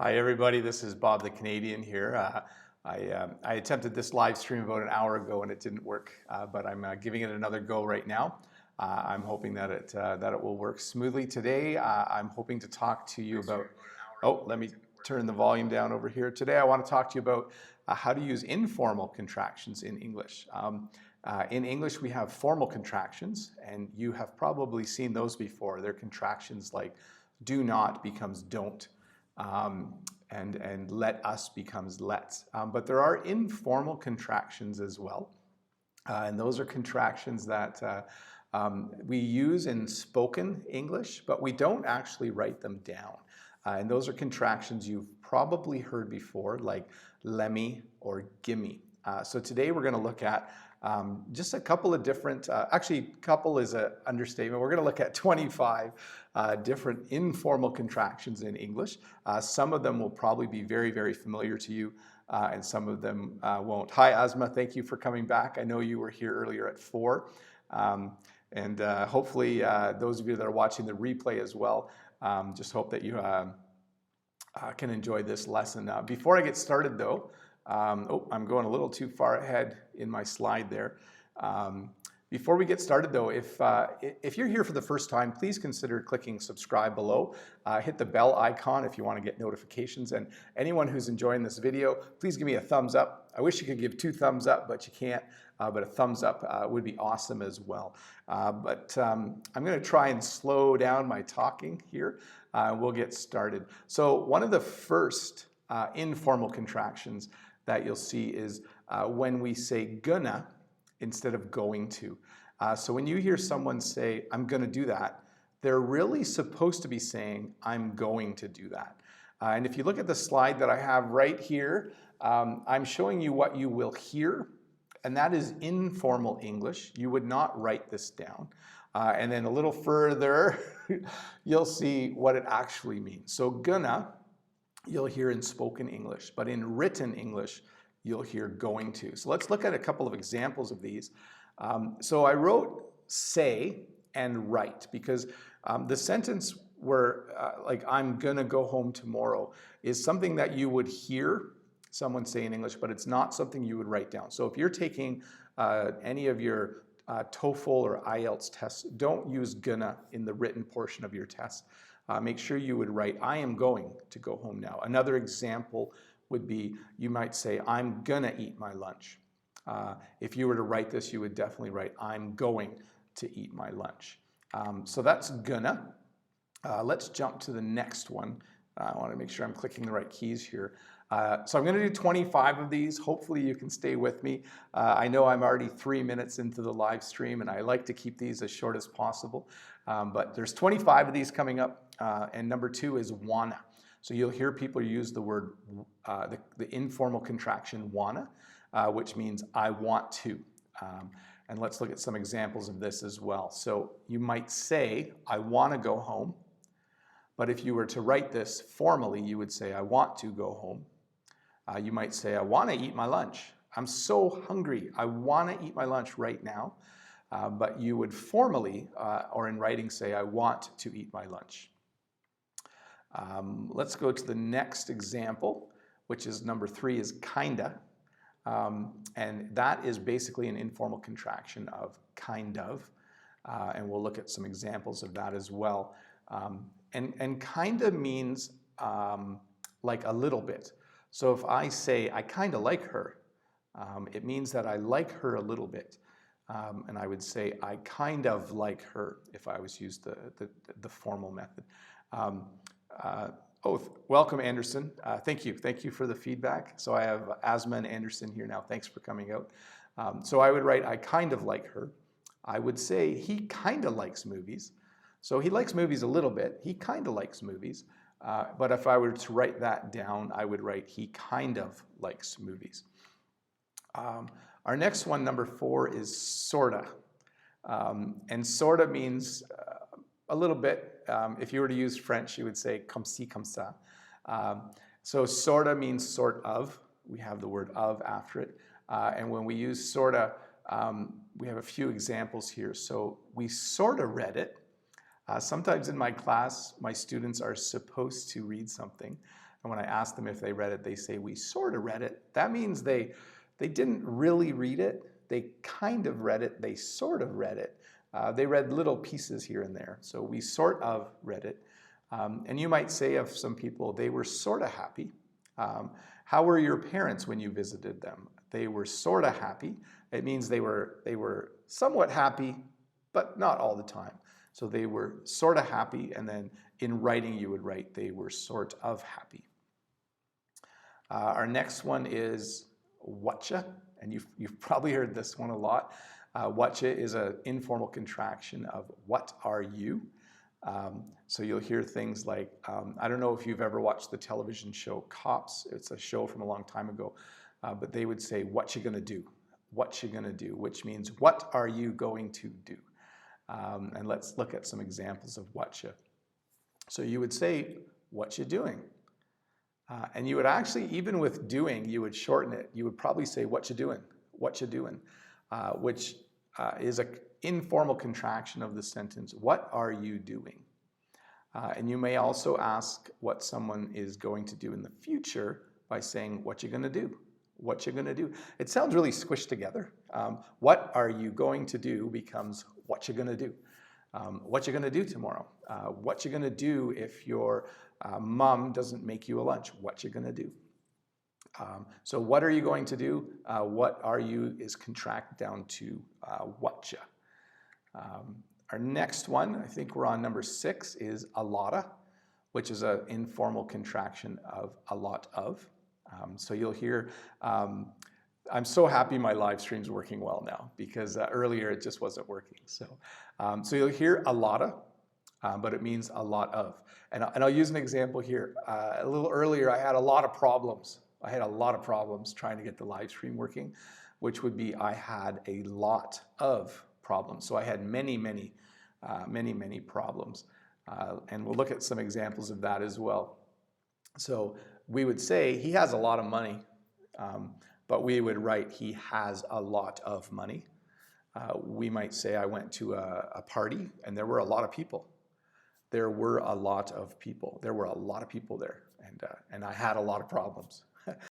Hi everybody, this is Bob the Canadian here. I attempted this live stream about an hour ago and it didn't work, but I'm giving it another go right now. I'm hoping that it will work smoothly today. I'm hoping to talk to you about, let me turn the volume down over here. Today I want to talk to you about how to use informal contractions in English. In English we have formal contractions, and you have probably seen those before. They're contractions like do not becomes don't. And let us becomes let's. But there are informal contractions as well. And those are contractions that we use in spoken English, but we don't actually write them down. And those are contractions you've probably heard before, like Lemme or Gimme. So today we're going to look at just a couple of different, actually couple is an understatement. We're going to look at 25 different informal contractions in English. Some of them will probably be very, very familiar to you, and some of them won't. Hi Asma, thank you for coming back. I know you were here earlier at 4. And hopefully those of you that are watching the replay as well, just hope that you can enjoy this lesson. Before I get started though, I'm going a little too far ahead in my slide there. Before we get started though, if you're here for the first time, please consider clicking subscribe below. Hit the bell icon if you want to get notifications. And anyone who's enjoying this video, please give me a thumbs up. I wish you could give 2 thumbs up, but you can't. But a thumbs up would be awesome as well. I'm going to try and slow down my talking here. We'll get started. So one of the first informal contractions that you'll see is when we say gonna instead of going to. So when you hear someone say, I'm gonna do that, they're really supposed to be saying, I'm going to do that. And if you look at the slide that I have right here, I'm showing you what you will hear, and that is informal English. You would not write this down. And then a little further, you'll see what it actually means. So gonna, you'll hear in spoken English, but in written English, you'll hear going to. So let's look at a couple of examples of these. So I wrote say and write because the sentence where like I'm gonna go home tomorrow is something that you would hear someone say in English, but it's not something you would write down. So if you're taking any of your TOEFL or IELTS tests, don't use gonna in the written portion of your test. Make sure you would write, I am going to go home now. Another example would be, you might say, I'm gonna eat my lunch. If you were to write this, you would definitely write, I'm going to eat my lunch. So that's gonna. Let's jump to the next one. I want to make sure I'm clicking the right keys here. So I'm going to do 25 of these. Hopefully you can stay with me. I know I'm already 3 minutes into the live stream, and I like to keep these as short as possible. But there's 25 of these coming up, and number 2 is wanna. So you'll hear people use the word, the informal contraction wanna, which means I want to. And let's look at some examples of this as well. So you might say, I want to go home. But if you were to write this formally, you would say, I want to go home. You might say, I want to eat my lunch. I'm so hungry. I want to eat my lunch right now. But you would formally, or in writing, say, I want to eat my lunch. Let's go to the next example, which is number 3 is kinda. And that is basically an informal contraction of kind of. And we'll look at some examples of that as well. And kinda means like a little bit. So if I say, I kinda like her, it means that I like her a little bit. And I would say, I kind of like her if I was used the formal method. Welcome Anderson. Thank you for the feedback. So I have Asma and Anderson here now. Thanks for coming out. So I would write, I kind of like her. I would say, he kind of likes movies. So he likes movies a little bit. He kind of likes movies. But if I were to write that down, I would write, he kind of likes movies. Our next one, number 4, is sorta. And sorta means a little bit. If you were to use French, you would say comme ci, comme ça. So sorta means sort of. We have the word of after it. And when we use sorta, we have a few examples here. So we sorta read it. Sometimes in my class, my students are supposed to read something. And when I ask them if they read it, they say, we sort of read it. That means they didn't really read it. They kind of read it. They sort of read it. They read little pieces here and there. So we sort of read it. And you might say of some people, they were sort of happy. How were your parents when you visited them? They were sort of happy. It means they were somewhat happy, but not all the time. So they were sort of happy, and then in writing you would write they were sort of happy. Our next one is Whatcha, and you've probably heard this one a lot. Whatcha is an informal contraction of what are you? So you'll hear things like, I don't know if you've ever watched the television show Cops. It's a show from a long time ago, but they would say, what you gonna do? What you gonna do? Which means, what are you going to do? And let's look at some examples of whatcha. So you would say, what you doing? And you would actually, even with doing, you would shorten it. You would probably say, what you doing? What you doing? Which is an informal contraction of the sentence, what are you doing? And you may also ask what someone is going to do in the future by saying, what you gonna do? What you gonna do? It sounds really squished together. What are you going to do becomes what you gonna do. What you gonna do tomorrow? What you gonna do if your mom doesn't make you a lunch? What you gonna do? So what are you going to do? What are you is contracted down to whatcha. Our next one, I think we're on number 6, is Alotta, which is an informal contraction of a lot of. So you'll hear, I'm so happy my live stream's working well now, because earlier it just wasn't working. So you'll hear Alotta, but it means a lot of. And I'll use an example here. A little earlier, I had a lot of problems. I had a lot of problems trying to get the live stream working, which would be I had a lot of problems. So I had many problems. And we'll look at some examples of that as well. So we would say he has a lot of money, but we would write he has a lot of money. We might say I went to a party and there were a lot of people. There were a lot of people. There were a lot of people there, and I had a lot of problems.